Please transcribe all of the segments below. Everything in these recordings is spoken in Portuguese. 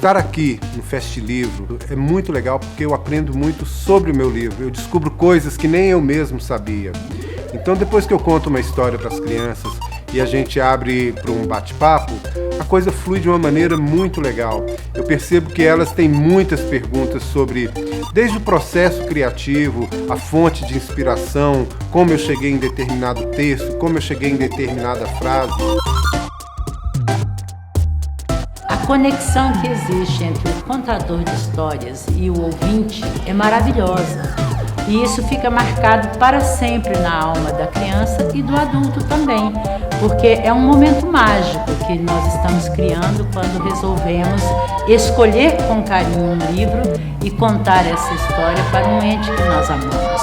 Estar aqui no Fest Livro é muito legal porque eu aprendo muito sobre o meu livro. Eu descubro coisas que nem eu mesmo sabia. Então, depois que eu conto uma história para as crianças e a gente abre para um bate-papo, a coisa flui de uma maneira muito legal. Eu percebo que elas têm muitas perguntas sobre, desde o processo criativo, a fonte de inspiração, como eu cheguei em determinado texto, como eu cheguei em determinada frase. A conexão que existe entre o contador de histórias e o ouvinte é maravilhosa. E isso fica marcado para sempre na alma da criança e do adulto também, porque é um momento mágico que nós estamos criando quando resolvemos escolher com carinho um livro e contar essa história para um ente que nós amamos.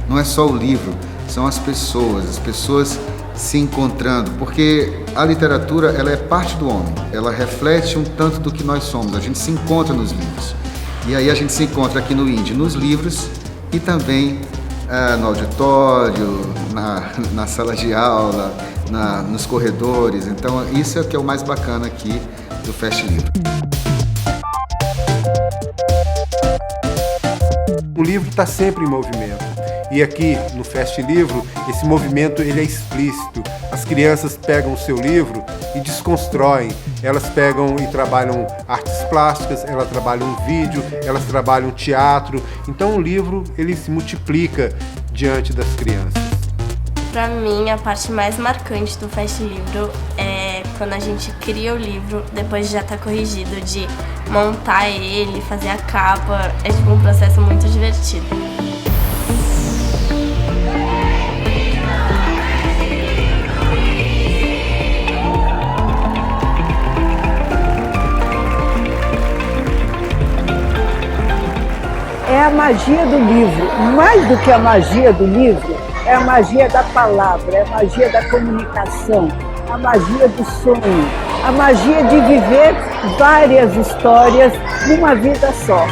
Não é só o livro, são as pessoas se encontrando, porque a literatura ela é parte do homem, ela reflete um tanto do que nós somos, a gente se encontra nos livros. E aí a gente se encontra aqui no INDE, nos livros e também no auditório, na sala de aula, nos corredores. Então isso é o que é o mais bacana aqui do Fest Livro. O livro está sempre em movimento. E aqui no Fest Livro, esse movimento ele é explícito. As crianças pegam o seu livro e desconstroem. Elas pegam e trabalham artes plásticas, elas trabalham vídeo, elas trabalham teatro. Então o livro ele se multiplica diante das crianças. Para mim, a parte mais marcante do Fest Livro é quando a gente cria o livro, depois de já estar corrigido, de montar ele, fazer a capa. É tipo um processo muito divertido. É a magia do livro. Mais do que a magia do livro, é a magia da palavra, é a magia da comunicação, a magia do sonho, a magia de viver várias histórias numa vida só.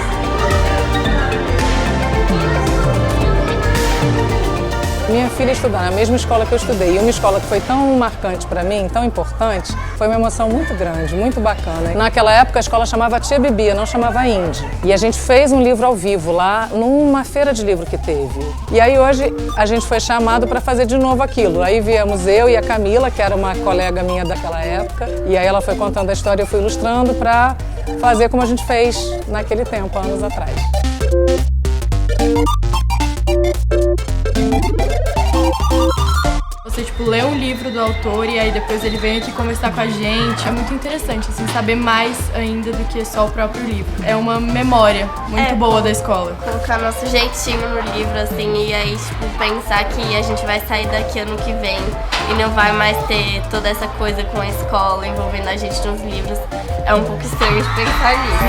Minha filha estudar na mesma escola que eu estudei, e uma escola que foi tão marcante para mim, tão importante, foi uma emoção muito grande, muito bacana. Naquela época a escola chamava Tia Bibi, não chamava INDE. E a gente fez um livro ao vivo lá, numa feira de livro que teve. E aí hoje a gente foi chamado para fazer de novo aquilo. Aí viemos eu e a Camila, que era uma colega minha daquela época, e aí ela foi contando a história e eu fui ilustrando para fazer como a gente fez naquele tempo, anos atrás. Você, lê o livro do autor e aí depois ele vem aqui conversar com a gente. É muito interessante, assim, saber mais ainda do que só o próprio livro. É uma memória muito boa da escola. Colocar nosso jeitinho no livro, assim, e aí, pensar que a gente vai sair daqui ano que vem e não vai mais ter toda essa coisa com a escola envolvendo a gente nos livros. É um pouco estranho de pensar nisso.